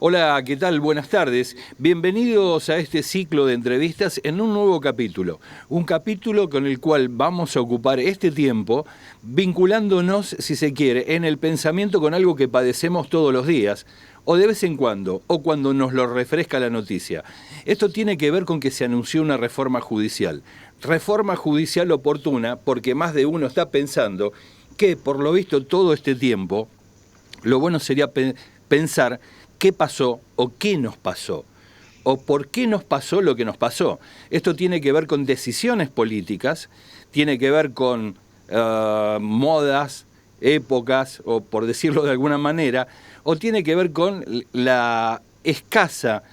Hola, ¿qué tal? Buenas tardes. Bienvenidos a este ciclo de entrevistas en un nuevo capítulo. Un capítulo con el cual vamos a ocupar este tiempo vinculándonos, si se quiere, en el pensamiento con algo que padecemos todos los días, o de vez en cuando, o cuando nos lo refresca la noticia. Esto tiene que ver con que se anunció una reforma judicial. Reforma judicial oportuna porque más de uno está pensando que, por lo visto, todo este tiempo, lo bueno sería pensar qué pasó o qué nos pasó, o por qué nos pasó lo que nos pasó. Esto tiene que ver con decisiones políticas, tiene que ver con modas, épocas, o por decirlo de alguna manera, o tiene que ver con la escasa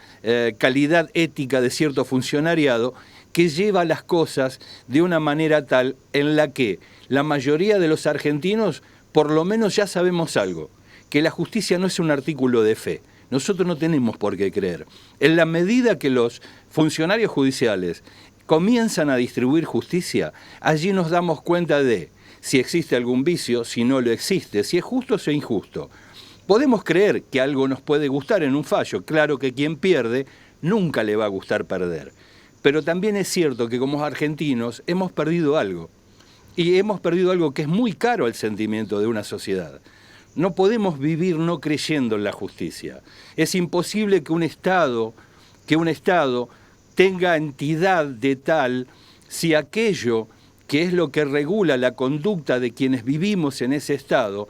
calidad ética de cierto funcionariado que lleva las cosas de una manera tal en la que la mayoría de los argentinos por lo menos ya sabemos algo, que la justicia no es un artículo de fe. Nosotros no tenemos por qué creer. En la medida que los funcionarios judiciales comienzan a distribuir justicia, allí nos damos cuenta de si existe algún vicio, si no lo existe, si es justo o es injusto. Podemos creer que algo nos puede gustar en un fallo. Claro que quien pierde nunca le va a gustar perder. Pero también es cierto que como argentinos hemos perdido algo. Y hemos perdido algo que es muy caro al sentimiento de una sociedad. No podemos vivir no creyendo en la justicia. Es imposible que un Estado tenga entidad de tal si aquello que es lo que regula la conducta de quienes vivimos en ese Estado,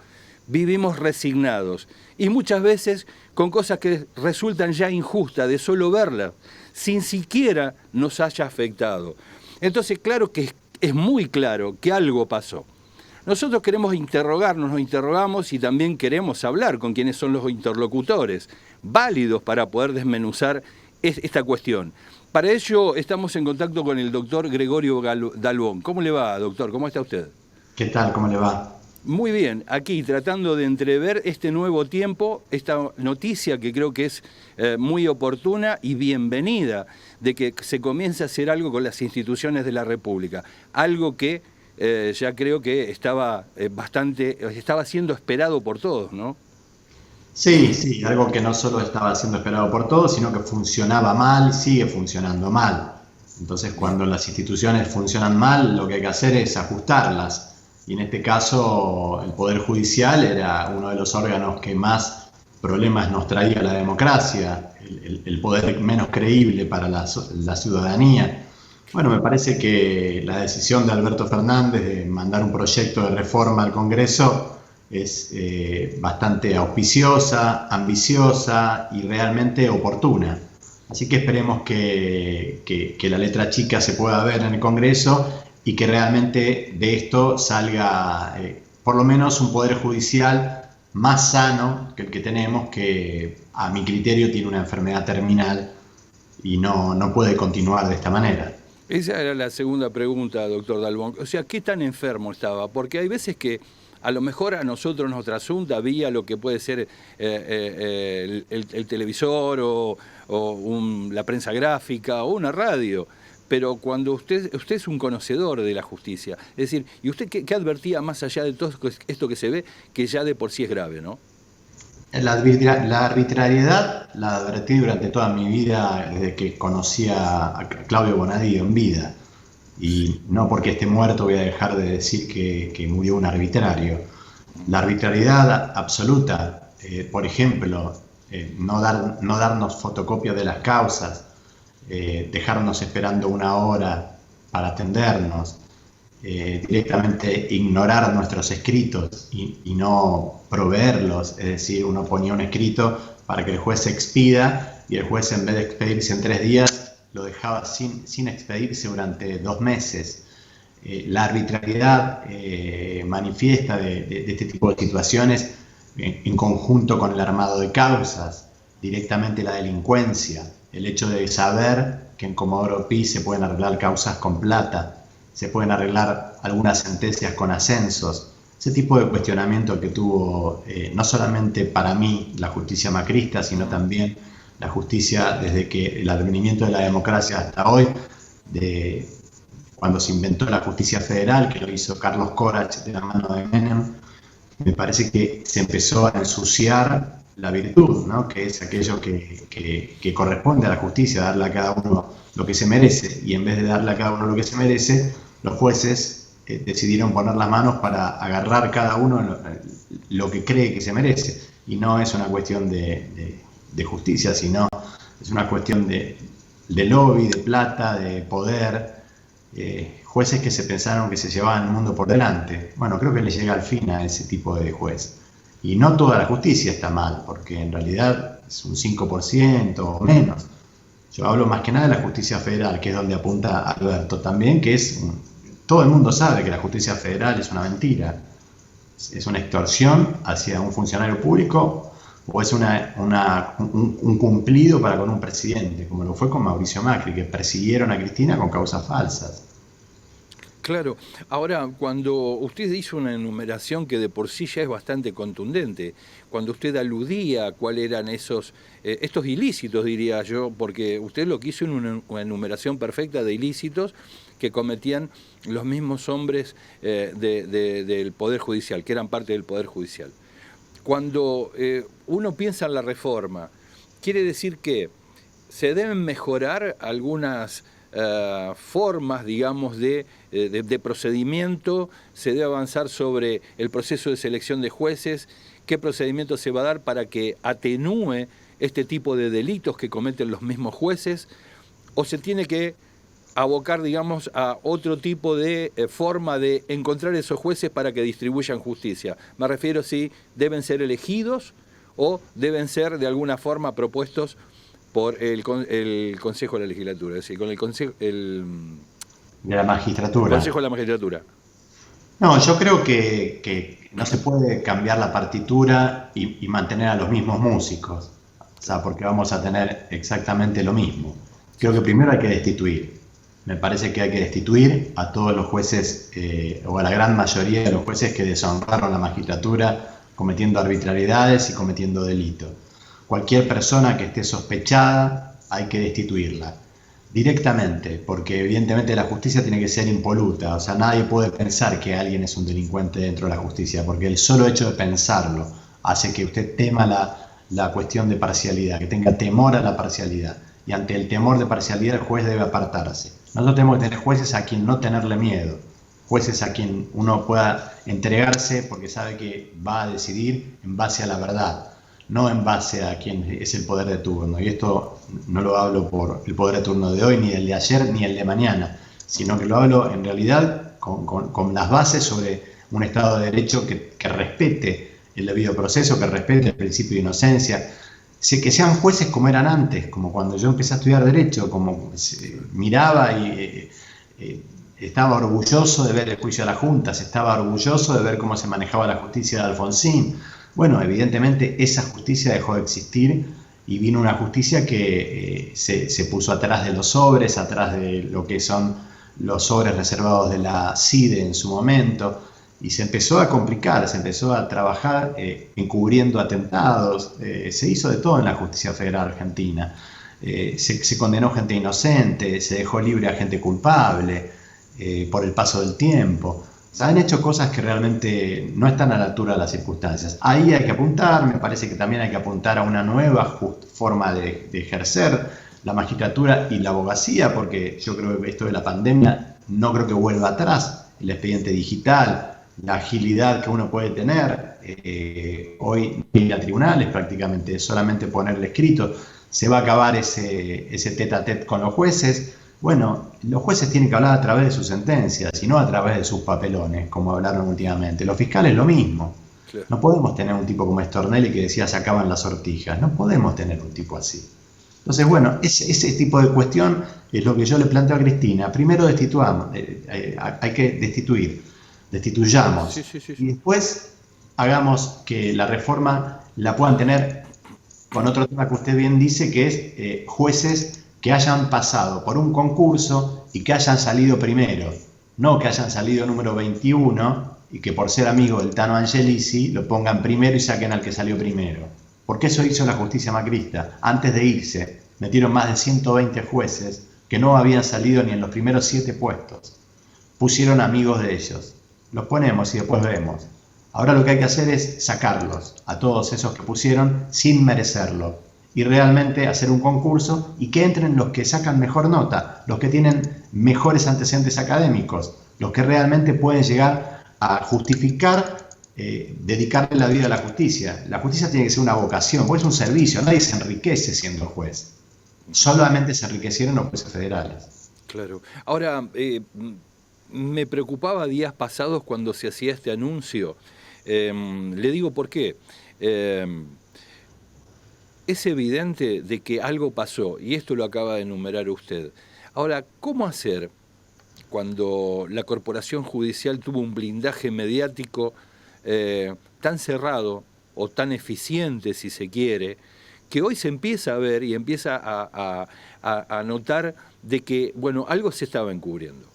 vivimos resignados. Y muchas veces con cosas que resultan ya injustas de solo verlas, sin siquiera nos haya afectado. Entonces, claro que es muy claro que algo pasó. Nosotros queremos interrogarnos, nos interrogamos y también queremos hablar con quienes son los interlocutores válidos para poder desmenuzar esta cuestión. Para ello estamos en contacto con el doctor Gregorio Dalbón. ¿Cómo le va, doctor? ¿Cómo está usted? ¿Qué tal? ¿Cómo le va? Muy bien, aquí tratando de entrever este nuevo tiempo, esta noticia que creo que es muy oportuna y bienvenida, de que se comience a hacer algo con las instituciones de la República, algo que ya creo que estaba siendo esperado por todos, ¿no? Sí, sí, algo que no solo estaba siendo esperado por todos, sino que funcionaba mal y sigue funcionando mal. Entonces, Bien. cuando las instituciones funcionan mal, lo que hay que hacer es ajustarlas. Y en este caso, el Poder Judicial era uno de los órganos que más problemas nos traía a la democracia, el poder menos creíble para la ciudadanía. Bueno, me parece que la decisión de Alberto Fernández de mandar un proyecto de reforma al Congreso es bastante auspiciosa, ambiciosa y realmente oportuna. Así que esperemos que la letra chica se pueda ver en el Congreso y que realmente de esto salga por lo menos un poder judicial más sano que el que tenemos, que a mi criterio tiene una enfermedad terminal y no puede continuar de esta manera. Esa era la segunda pregunta, doctor Dalbón. O sea, ¿qué tan enfermo estaba? Porque hay veces que a lo mejor a nosotros nos trasunta vía lo que puede ser el televisor o la prensa gráfica o una radio. Pero cuando usted es un conocedor de la justicia, es decir, ¿y usted qué advertía más allá de todo esto que se ve, que ya de por sí es grave, ¿no? La arbitrariedad la advertí durante toda mi vida, desde que conocí a Claudio Bonadío en vida. Y no porque esté muerto voy a dejar de decir que murió un arbitrario. La arbitrariedad absoluta, por ejemplo, no darnos fotocopias de las causas, dejarnos esperando una hora para atendernos, directamente ignorar nuestros escritos y no proveerlos, es decir, uno ponía un escrito para que el juez se expida y el juez, en vez de expedirse en 3 días, lo dejaba sin expedirse durante 2 meses. La arbitrariedad manifiesta de este tipo de situaciones en conjunto con el armado de causas, directamente la delincuencia, el hecho de saber que en Comodoro Pi se pueden arreglar causas con plata, se pueden arreglar algunas sentencias con ascensos, ese tipo de cuestionamiento que tuvo no solamente para mí la justicia macrista, sino también la justicia desde que el advenimiento de la democracia hasta hoy, de cuando se inventó la justicia federal, que lo hizo Carlos Corach de la mano de Menem. Me parece que se empezó a ensuciar la virtud, ¿no? Que es aquello que corresponde a la justicia, darle a cada uno lo que se merece, y en vez de darle a cada uno lo que se merece, los jueces decidieron poner las manos para agarrar cada uno lo que cree que se merece, y no es una cuestión de justicia, sino es una cuestión de lobby, de plata, de poder, jueces que se pensaron que se llevaban el mundo por delante. Bueno, creo que le llega al fin a ese tipo de juez. Y no toda la justicia está mal, porque en realidad es un 5% o menos. Yo hablo más que nada de la justicia federal, que es donde apunta Alberto también, que todo el mundo sabe que la justicia federal es una mentira. Es una extorsión hacia un funcionario público, o es un cumplido para con un presidente, como lo fue con Mauricio Macri, que persiguieron a Cristina con causas falsas. Claro, ahora cuando usted hizo una enumeración que de por sí ya es bastante contundente, cuando usted aludía a cuáles eran estos ilícitos, diría yo, porque usted lo que hizo en una enumeración perfecta de ilícitos que cometían los mismos hombres del Poder Judicial, que eran parte del Poder Judicial. Cuando uno piensa en la reforma, quiere decir que se deben mejorar algunas formas, digamos, de procedimiento, se debe avanzar sobre el proceso de selección de jueces, qué procedimiento se va a dar para que atenúe este tipo de delitos que cometen los mismos jueces, o se tiene que abocar, digamos, a otro tipo de forma de encontrar esos jueces para que distribuyan justicia. Me refiero si deben ser elegidos o deben ser de alguna forma propuestos por el Consejo de la Legislatura, es decir, con el Consejo de la Magistratura. Consejo de la Magistratura. No, yo creo que no se puede cambiar la partitura y mantener a los mismos músicos, o sea, porque vamos a tener exactamente lo mismo. Creo que primero hay que destituir. Me parece que hay que destituir a todos los jueces, o a la gran mayoría de los jueces que deshonraron la magistratura, cometiendo arbitrariedades y cometiendo delitos. Cualquier persona que esté sospechada hay que destituirla directamente, porque evidentemente la justicia tiene que ser impoluta, o sea, nadie puede pensar que alguien es un delincuente dentro de la justicia, porque el solo hecho de pensarlo hace que usted tema la cuestión de parcialidad, que tenga temor a la parcialidad, y ante el temor de parcialidad el juez debe apartarse. Nosotros tenemos que tener jueces a quien no tenerle miedo, jueces a quien uno pueda entregarse porque sabe que va a decidir en base a la verdad, no en base a quién es el poder de turno. Y esto no lo hablo por el poder de turno de hoy, ni el de ayer, ni el de mañana, sino que lo hablo en realidad con las bases sobre un Estado de Derecho que respete el debido proceso, que respete el principio de inocencia, que sean jueces como eran antes, como cuando yo empecé a estudiar Derecho, como miraba y estaba orgulloso de ver el juicio de las juntas, estaba orgulloso de ver cómo se manejaba la justicia de Alfonsín. Bueno, evidentemente esa justicia dejó de existir y vino una justicia que se puso atrás de los sobres, atrás de lo que son los sobres reservados de la CIDE en su momento, y se empezó a complicar, se empezó a trabajar encubriendo atentados, se hizo de todo en la justicia federal argentina, se condenó gente inocente, se dejó libre a gente culpable por el paso del tiempo. Se han hecho cosas que realmente no están a la altura de las circunstancias. Ahí hay que apuntar, me parece que también hay que apuntar a una nueva forma de ejercer la magistratura y la abogacía, porque yo creo que esto de la pandemia no creo que vuelva atrás. El expediente digital, la agilidad que uno puede tener, hoy ir a tribunales prácticamente, es solamente ponerle escrito, se va a acabar ese tete a tete con los jueces. Bueno, los jueces tienen que hablar a través de sus sentencias y no a través de sus papelones, como hablaron últimamente. Los fiscales lo mismo. Claro. No podemos tener un tipo como Stornelli que decía se acaban las sortijas. No podemos tener un tipo así. Entonces, bueno, ese tipo de cuestión es lo que yo le planteo a Cristina. Primero destituamos, hay que destituyamos. Sí. Y después hagamos que la reforma la puedan tener con otro tema que usted bien dice, que es jueces que hayan pasado por un concurso y que hayan salido primero, no que hayan salido número 21 y que por ser amigo del Tano Angelici lo pongan primero y saquen al que salió primero. Porque eso hizo la justicia macrista. Antes de irse, metieron más de 120 jueces que no habían salido ni en los primeros 7 puestos. Pusieron amigos de ellos. Los ponemos y después vemos. Ahora lo que hay que hacer es sacarlos a todos esos que pusieron sin merecerlo y realmente hacer un concurso y que entren los que sacan mejor nota, los que tienen mejores antecedentes académicos, los que realmente pueden llegar a justificar dedicarle la vida a la justicia. La justicia tiene que ser una vocación, porque es un servicio, nadie se enriquece siendo juez. Solamente se enriquecieron los jueces federales. Claro. Ahora, me preocupaba días pasados cuando se hacía este anuncio. Le digo por qué. Es evidente de que algo pasó, y esto lo acaba de enumerar usted. Ahora, ¿cómo hacer cuando la corporación judicial tuvo un blindaje mediático tan cerrado o tan eficiente, si se quiere, que hoy se empieza a ver y empieza a notar de que, bueno, algo se estaba encubriendo?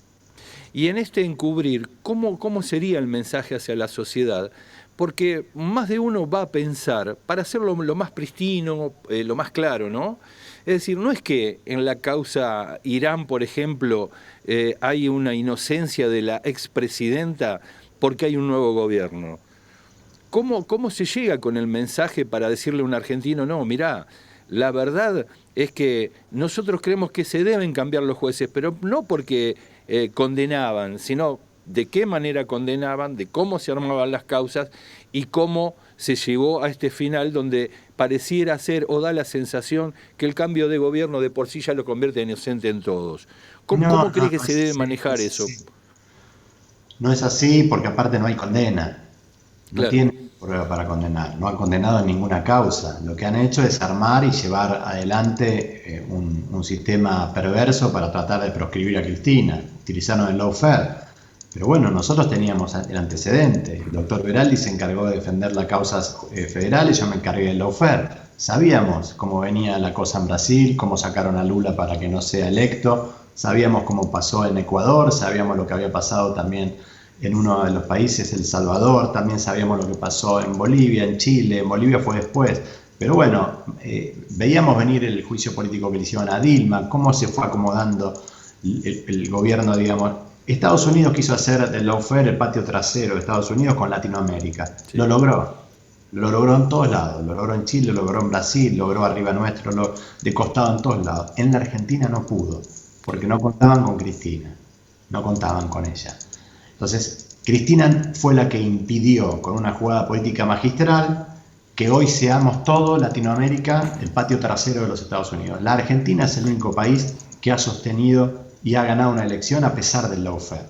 Y en este encubrir, ¿cómo sería el mensaje hacia la sociedad? Porque más de uno va a pensar, para hacerlo lo más pristino, lo más claro, ¿no? Es decir, no es que en la causa Irán, por ejemplo, hay una inocencia de la expresidenta porque hay un nuevo gobierno. ¿Cómo se llega con el mensaje para decirle a un argentino, no, mirá, la verdad es que nosotros creemos que se deben cambiar los jueces, pero no porque condenaban, sino de qué manera condenaban, de cómo se armaban las causas y cómo se llegó a este final donde pareciera ser o da la sensación que el cambio de gobierno de por sí ya lo convierte en inocente en todos? ¿Cómo cree que se debe manejar eso? No es así porque aparte no hay condena. No Claro. tienen prueba para condenar, no han condenado en ninguna causa. Lo que han hecho es armar y llevar adelante un sistema perverso para tratar de proscribir a Cristina. Utilizaron el lawfare. Pero bueno, nosotros teníamos el antecedente. El doctor Veraldi se encargó de defender las causas federales, yo me encargué del lawfare. Sabíamos cómo venía la cosa en Brasil, cómo sacaron a Lula para que no sea electo, sabíamos cómo pasó en Ecuador, sabíamos lo que había pasado también en uno de los países, El Salvador, también sabíamos lo que pasó en Bolivia, en Chile, en Bolivia fue después. Pero bueno, veíamos venir el juicio político que le hicieron a Dilma, cómo se fue acomodando el gobierno, digamos. Estados Unidos quiso hacer del lawfare el patio trasero de Estados Unidos con Latinoamérica. Sí. Lo logró en todos lados, lo logró en Chile, lo logró en Brasil, lo logró arriba nuestro, de costado en todos lados. En la Argentina no pudo, porque no contaban con Cristina, no contaban con ella. Entonces, Cristina fue la que impidió, con una jugada política magistral, que hoy seamos todo Latinoamérica el patio trasero de los Estados Unidos. La Argentina es el único país que ha sostenido y ha ganado una elección a pesar del lawfare.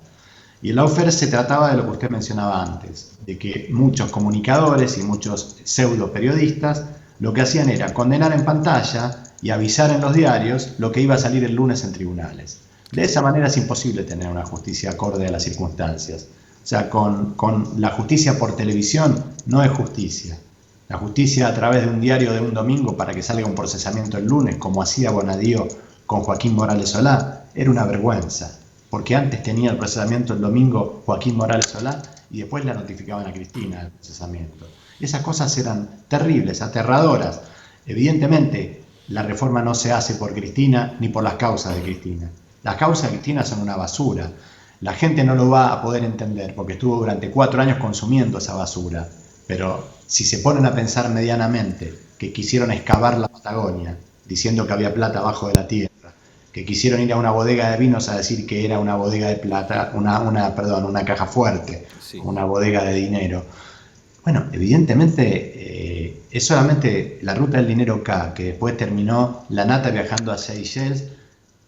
Y el lawfare se trataba de lo que usted mencionaba antes, de que muchos comunicadores y muchos pseudo periodistas lo que hacían era condenar en pantalla y avisar en los diarios lo que iba a salir el lunes en tribunales. De esa manera es imposible tener una justicia acorde a las circunstancias. O sea, con la justicia por televisión no es justicia. La justicia a través de un diario de un domingo para que salga un procesamiento el lunes, como hacía Bonadío con Joaquín Morales Solá, era una vergüenza, porque antes tenía el procesamiento el domingo Joaquín Morales Solá y después la notificaban a Cristina del procesamiento. Esas cosas eran terribles, aterradoras. Evidentemente, la reforma no se hace por Cristina ni por las causas de Cristina. Las causas de Cristina son una basura. La gente no lo va a poder entender porque estuvo durante 4 años consumiendo esa basura. Pero si se ponen a pensar medianamente que quisieron excavar la Patagonia diciendo que había plata abajo de la tierra, que quisieron ir a una bodega de vinos a decir que era una bodega de plata, una caja fuerte, sí, una bodega de dinero. Bueno, evidentemente es solamente la ruta del dinero K, que después terminó la nata viajando a Seychelles.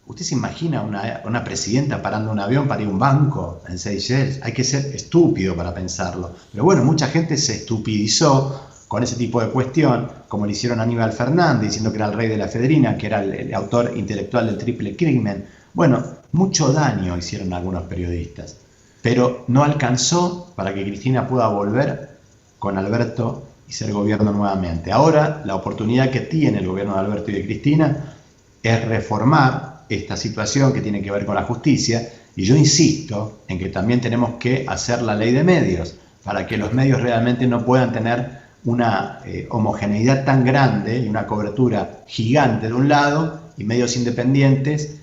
¿Usted se imagina una presidenta parando un avión para ir a un banco en Seychelles? Hay que ser estúpido para pensarlo. Pero bueno, mucha gente se estupidizó con ese tipo de cuestión, como le hicieron a Aníbal Fernández, diciendo que era el rey de la efedrina, que era el autor intelectual del triple crimen. Bueno, mucho daño hicieron algunos periodistas, pero no alcanzó para que Cristina pueda volver con Alberto y ser gobierno nuevamente. Ahora, la oportunidad que tiene el gobierno de Alberto y de Cristina es reformar esta situación que tiene que ver con la justicia, y yo insisto en que también tenemos que hacer la ley de medios, para que los medios realmente no puedan tener una homogeneidad tan grande y una cobertura gigante de un lado y medios independientes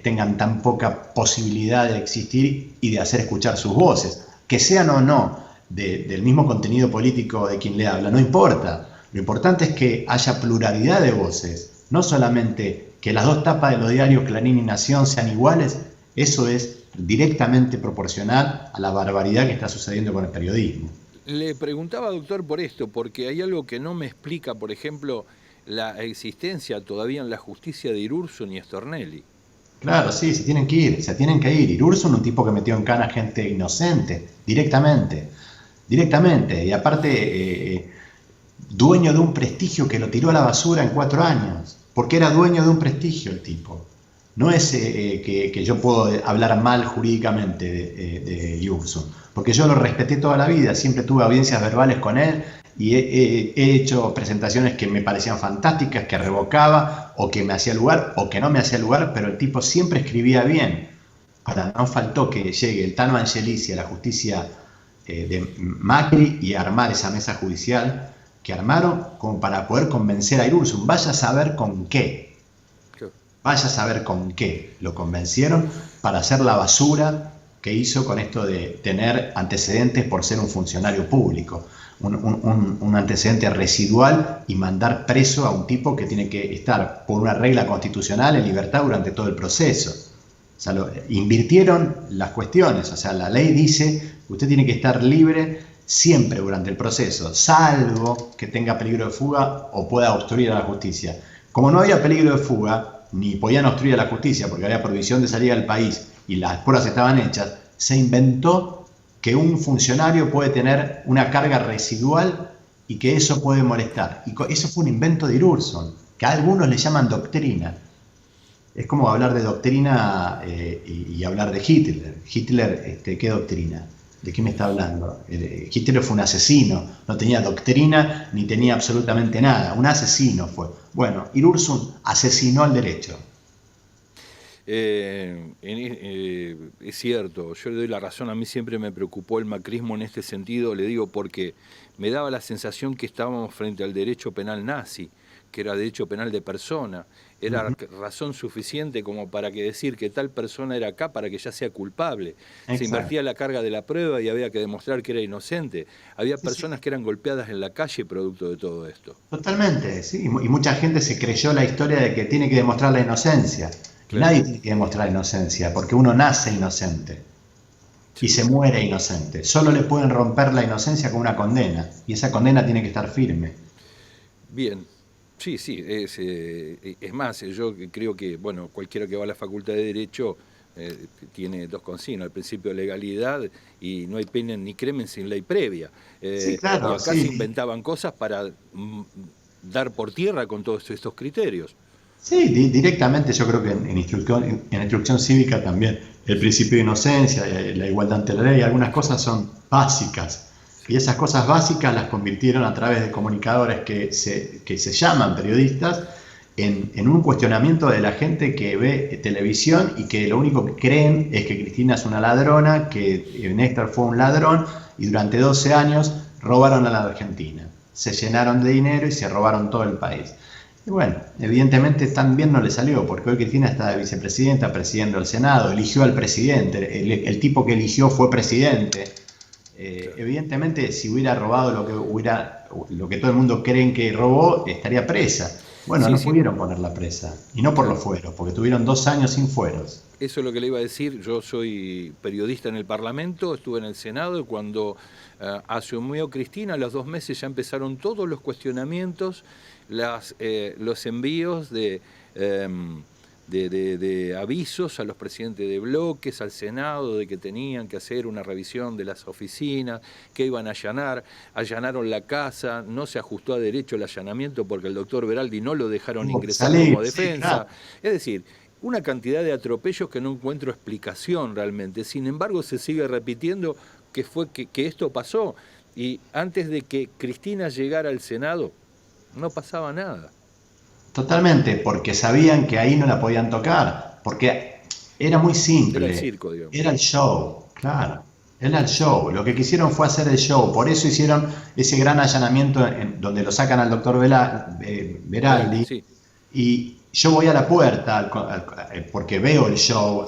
tengan tan poca posibilidad de existir y de hacer escuchar sus voces, que sean o no del mismo contenido político de quien le habla, no importa. Lo importante es que haya pluralidad de voces, no solamente que las dos tapas de los diarios Clarín y Nación sean iguales. Eso es directamente proporcional a la barbaridad que está sucediendo con el periodismo. Le preguntaba, doctor, por esto, porque hay algo que no me explica, por ejemplo, la existencia todavía en la justicia de Irursun y Stornelli. Claro, sí, se tienen que ir, se tienen que ir. Irursun, un tipo que metió en cana gente inocente, directamente, y aparte dueño de un prestigio que lo tiró a la basura en 4 años, porque era dueño de un prestigio el tipo. No es que yo puedo hablar mal jurídicamente de Irursun, porque yo lo respeté toda la vida, siempre tuve audiencias verbales con él y he hecho presentaciones que me parecían fantásticas, que revocaba o que me hacía lugar o que no me hacía lugar, pero el tipo siempre escribía bien. Ahora, no faltó que llegue el Tano Angelici a la justicia de Macri y armar esa mesa judicial que armaron como para poder convencer a Irursun. Vaya a saber con qué. Vaya a saber con qué lo convencieron para hacer la basura que hizo con esto de tener antecedentes por ser un funcionario público. Un antecedente residual y mandar preso a un tipo que tiene que estar por una regla constitucional en libertad durante todo el proceso. O sea, invirtieron las cuestiones. O sea, la ley dice que usted tiene que estar libre siempre durante el proceso, salvo que tenga peligro de fuga o pueda obstruir a la justicia. Como no había peligro de fuga, ni podían obstruir a la justicia porque había prohibición de salir del país y las pruebas estaban hechas, se inventó que un funcionario puede tener una carga residual y que eso puede molestar. Y eso fue un invento de Irursun, que a algunos le llaman doctrina. Es como hablar de doctrina y hablar de Hitler. Hitler, ¿qué doctrina? ¿De qué me está hablando? Hitler fue un asesino, no tenía doctrina ni tenía absolutamente nada. Un asesino fue. Bueno, Irursun asesinó al derecho. Es cierto, yo le doy la razón, a mí siempre me preocupó el macrismo en este sentido, le digo porque me daba la sensación que estábamos frente al derecho penal nazi, que era derecho penal de persona, era razón suficiente como para que decir que tal persona era acá para que ya sea culpable. Exacto. Se invertía la carga de la prueba y había que demostrar que era inocente. Había personas que eran golpeadas en la calle producto de todo esto. Totalmente, sí, y mucha gente se creyó la historia de que tiene que demostrar la inocencia. Claro. Nadie tiene que demostrar inocencia, porque uno nace inocente y se muere inocente. Solo le pueden romper la inocencia con una condena, y esa condena tiene que estar firme. Bien. Sí, es más, yo creo que, bueno, cualquiera que va a la Facultad de Derecho tiene dos consignas, el principio de legalidad y no hay pena ni crimen sin ley previa. Sí, claro, y acá se inventaban cosas para dar por tierra con todos estos criterios. Sí, directamente yo creo que en instrucción cívica también el principio de inocencia, la igualdad ante la ley, algunas cosas son básicas. Y esas cosas básicas las convirtieron a través de comunicadores que se llaman periodistas en un cuestionamiento de la gente que ve televisión y que lo único que creen es que Cristina es una ladrona, que Néstor fue un ladrón y durante 12 años robaron a la Argentina. Se llenaron de dinero y se robaron todo el país. Y bueno, evidentemente tan bien no le salió, porque hoy Cristina está de vicepresidenta, presidiendo el Senado, eligió al presidente, el tipo que eligió fue presidente. Evidentemente, si hubiera robado lo que todo el mundo creen que robó, estaría presa. Bueno, no pudieron ponerla presa, y no por los fueros, porque tuvieron 2 años sin fueros. Eso es lo que le iba a decir. Yo soy periodista en el Parlamento, estuve en el Senado, y cuando asumió Cristina, a los 2 meses ya empezaron todos los cuestionamientos, los envíos de avisos a los presidentes de bloques, al Senado, de que tenían que hacer una revisión de las oficinas, que iban a allanar, allanaron la casa, no se ajustó a derecho el allanamiento porque el doctor Beraldi no lo dejaron ingresar como defensa. Sí, claro. Es decir, una cantidad de atropellos que no encuentro explicación realmente. Sin embargo, se sigue repitiendo que esto pasó. Y antes de que Cristina llegara al Senado, no pasaba nada. Totalmente, porque sabían que ahí no la podían tocar, porque era muy simple. Era el circo, digamos. Era el show, claro. Era el show. Lo que quisieron fue hacer el show. Por eso hicieron ese gran allanamiento donde lo sacan al doctor Beraldi. Sí. Y yo voy a la puerta porque veo el show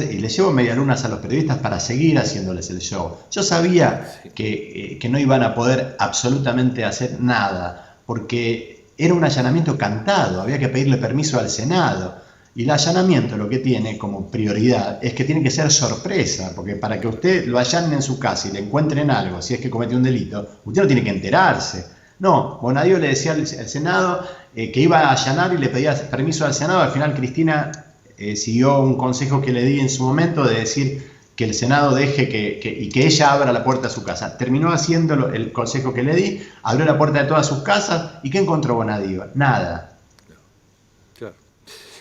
y le llevo medialunas a los periodistas para seguir haciéndoles el show. Yo sabía que no iban a poder absolutamente hacer nada porque era un allanamiento cantado, había que pedirle permiso al Senado. Y el allanamiento lo que tiene como prioridad es que tiene que ser sorpresa, porque para que usted lo allanen en su casa y le encuentren algo, si es que cometió un delito, usted no tiene que enterarse. No, Bonadío le decía al Senado que iba a allanar y le pedía permiso al Senado. Al final Cristina siguió un consejo que le di en su momento de decir que el Senado deje y que ella abra la puerta de su casa. Terminó haciendo el consejo que le di, abrió la puerta de todas sus casas y ¿qué encontró Bonadío? Nada. Claro.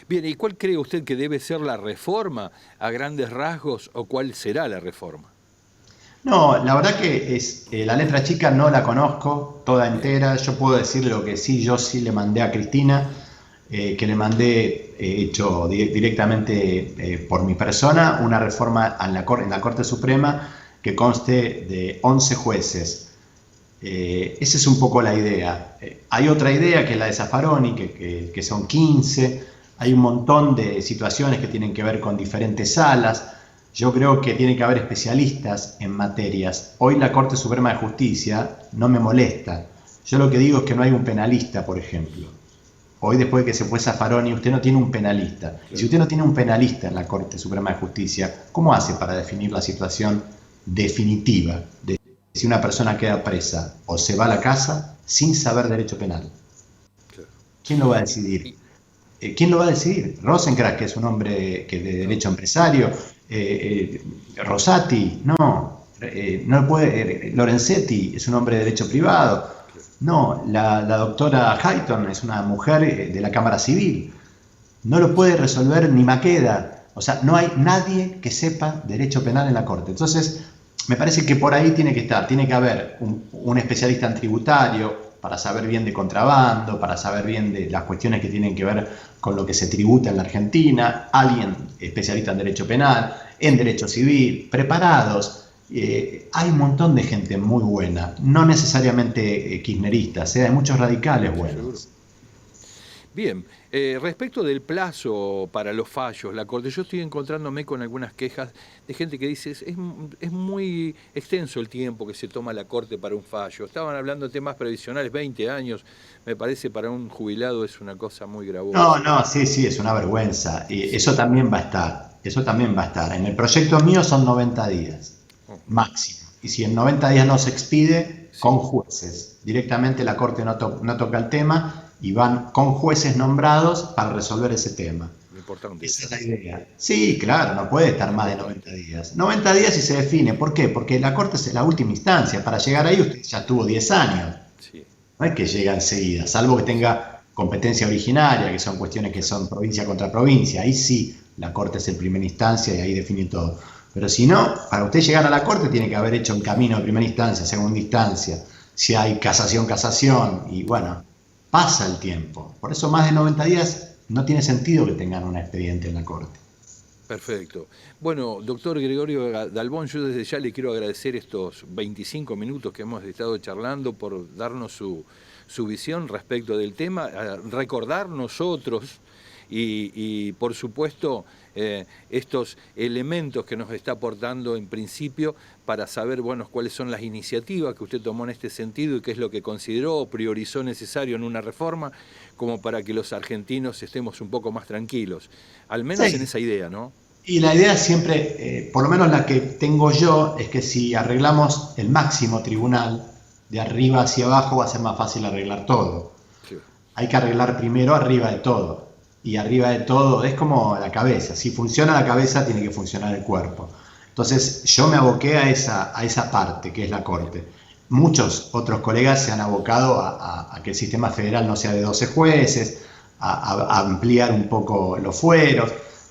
Bien, ¿y cuál cree usted que debe ser la reforma a grandes rasgos o cuál será la reforma? No, la verdad que la letra chica no la conozco toda entera. Yo puedo decir lo que sí, yo sí le mandé a Cristina, que le mandé hecho directamente por mi persona, una reforma en la Corte Suprema que conste de 11 jueces. Esa es un poco la idea. Hay otra idea que es la de Zaffaroni, que son 15. Hay un montón de situaciones que tienen que ver con diferentes salas. Yo creo que tiene que haber especialistas en materias. Hoy la Corte Suprema de Justicia no me molesta. Yo lo que digo es que no hay un penalista, por ejemplo. Hoy, después de que se fue Zaffaroni, usted no tiene un penalista. Y si usted no tiene un penalista en la Corte Suprema de Justicia, ¿cómo hace para definir la situación definitiva de si una persona queda presa o se va a la casa sin saber derecho penal? ¿Quién lo va a decidir? ¿Quién lo va a decidir? Rosenkrantz, que es un hombre de derecho empresario, Rosati, no lo puede, Lorenzetti es un hombre de derecho privado, no, la doctora Hayton es una mujer de la Cámara Civil, no lo puede resolver ni Maqueda, o sea, no hay nadie que sepa derecho penal en la Corte. Entonces, me parece que por ahí tiene que haber un especialista en tributario, para saber bien de contrabando, para saber bien de las cuestiones que tienen que ver con lo que se tributa en la Argentina, alguien especialista en derecho penal, en derecho civil, preparados. Hay un montón de gente muy buena, no necesariamente kirchneristas, hay muchos radicales buenos. Bien, respecto del plazo para los fallos, la Corte, yo estoy encontrándome con algunas quejas de gente que dice es muy extenso el tiempo que se toma la Corte para un fallo. Estaban hablando de temas previsionales, 20 años, me parece para un jubilado es una cosa muy gravosa. No, sí, es una vergüenza. Y eso también va a estar, En el proyecto mío son 90 días, máximo. Y si en 90 días no se expide, con jueces. Directamente la Corte no toca el tema y van con jueces nombrados para resolver ese tema. Importante. Esa es la idea. Sí, claro, no puede estar más de 90 días. 90 días y se define. ¿Por qué? Porque la Corte es la última instancia. Para llegar ahí usted ya tuvo 10 años. Sí. No es que llega enseguida, salvo que tenga competencia originaria, que son cuestiones que son provincia contra provincia. Ahí sí, la Corte es en primera instancia y ahí define todo. Pero si no, para usted llegar a la Corte tiene que haber hecho un camino de primera instancia, segunda instancia. Si hay casación, y bueno, pasa el tiempo. Por eso más de 90 días no tiene sentido que tengan un expediente en la Corte. Perfecto. Bueno, doctor Gregorio Dalbón, yo desde ya le quiero agradecer estos 25 minutos que hemos estado charlando por darnos su visión respecto del tema, recordar nosotros y por supuesto estos elementos que nos está aportando en principio para saber cuáles son las iniciativas que usted tomó en este sentido y qué es lo que consideró o priorizó necesario en una reforma como para que los argentinos estemos un poco más tranquilos, al menos en esa idea, ¿no? Y la idea siempre, por lo menos la que tengo yo, es que si arreglamos el máximo tribunal, de arriba hacia abajo va a ser más fácil arreglar todo. Sí. Hay que arreglar primero arriba de todo. Y arriba de todo es como la cabeza. Si funciona la cabeza, tiene que funcionar el cuerpo. Entonces yo me aboqué a esa parte, que es la Corte. Muchos otros colegas se han abocado a que el sistema federal no sea de 12 jueces, a ampliar un poco los fueros.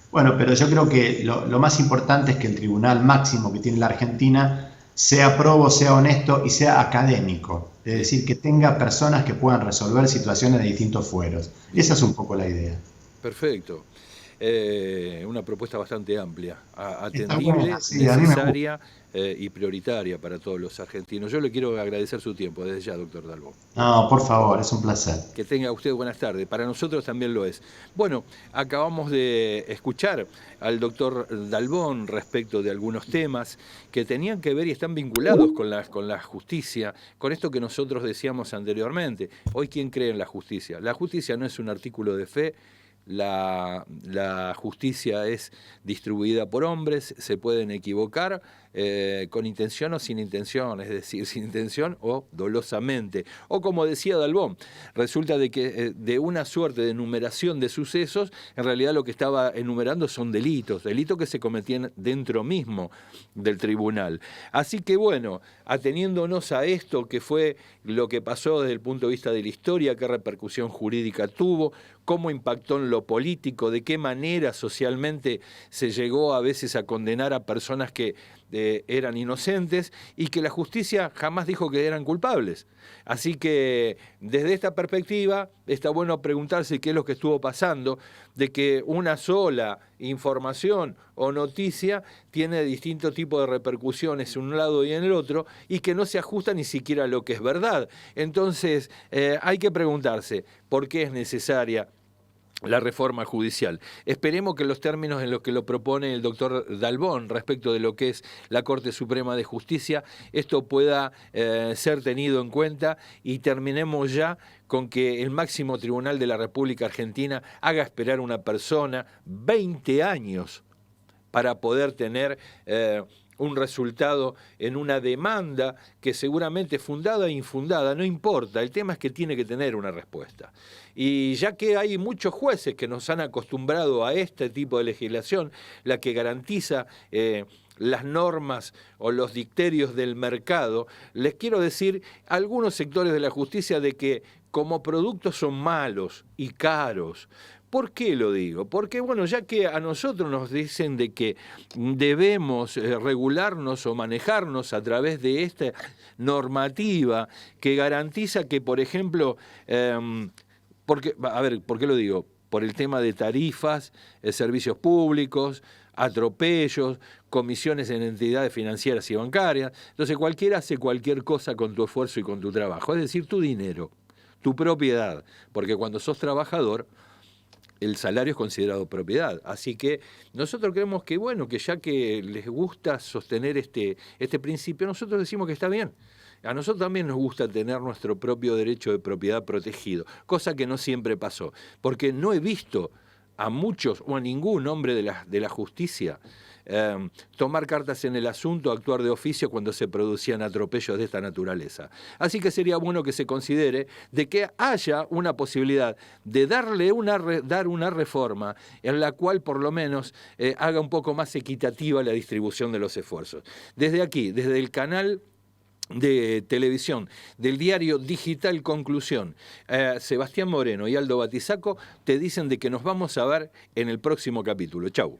Bueno, pero yo creo que lo más importante es que el tribunal máximo que tiene la Argentina sea probo, sea honesto y sea académico. Es decir, que tenga personas que puedan resolver situaciones de distintos fueros. Esa es un poco la idea. Perfecto. una propuesta bastante amplia, Está atendible, buena, sí, a mí me gusta. necesaria y prioritaria para todos los argentinos. Yo le quiero agradecer su tiempo desde ya, doctor Dalbón. No, por favor, es un placer. Que tenga usted buenas tardes. Para nosotros también lo es. Bueno, acabamos de escuchar al doctor Dalbón respecto de algunos temas que tenían que ver y están vinculados con la justicia, con esto que nosotros decíamos anteriormente. Hoy, ¿quién cree en la justicia? La justicia no es un artículo de fe. La justicia es distribuida por hombres, se pueden equivocar con intención o sin intención, es decir, sin intención o dolosamente. O como decía Dalbón, resulta de que de una suerte de enumeración de sucesos, en realidad lo que estaba enumerando son delitos que se cometían dentro mismo del tribunal. Así que bueno, ateniéndonos a esto que fue lo que pasó desde el punto de vista de la historia, qué repercusión jurídica tuvo, cómo impactó en lo político, de qué manera socialmente se llegó a veces a condenar a personas que eran inocentes y que la justicia jamás dijo que eran culpables. Así que desde esta perspectiva está bueno preguntarse qué es lo que estuvo pasando, de que una sola información o noticia tiene distintos tipos de repercusiones en un lado y en el otro y que no se ajusta ni siquiera a lo que es verdad. Entonces hay que preguntarse por qué es necesaria la reforma judicial. Esperemos que los términos en los que lo propone el doctor Dalbón respecto de lo que es la Corte Suprema de Justicia, esto pueda ser tenido en cuenta y terminemos ya con que el máximo tribunal de la República Argentina haga esperar a una persona 20 años para poder tener un resultado en una demanda que seguramente fundada e infundada, no importa, el tema es que tiene que tener una respuesta. Y ya que hay muchos jueces que nos han acostumbrado a este tipo de legislación, la que garantiza las normas o los dicterios del mercado, les quiero decir a algunos sectores de la justicia de que como productos son malos y caros. ¿Por qué lo digo? Porque, bueno, ya que a nosotros nos dicen de que debemos regularnos o manejarnos a través de esta normativa que garantiza que, por ejemplo, ¿por qué lo digo? Por el tema de tarifas, servicios públicos, atropellos, comisiones en entidades financieras y bancarias. Entonces, cualquiera hace cualquier cosa con tu esfuerzo y con tu trabajo, es decir, tu dinero, tu propiedad, porque cuando sos trabajador, el salario es considerado propiedad. Así que nosotros creemos que, bueno, que ya que les gusta sostener este principio, nosotros decimos que está bien. A nosotros también nos gusta tener nuestro propio derecho de propiedad protegido, cosa que no siempre pasó, porque no he visto a muchos o a ningún hombre de la justicia tomar cartas en el asunto, actuar de oficio cuando se producían atropellos de esta naturaleza. Así que sería bueno que se considere de que haya una posibilidad de dar una reforma en la cual por lo menos haga un poco más equitativa la distribución de los esfuerzos. Desde aquí, desde el canal de televisión del diario digital Conclusión, Sebastián Moreno y Aldo Batizaco te dicen de que nos vamos a ver en el próximo capítulo. Chau.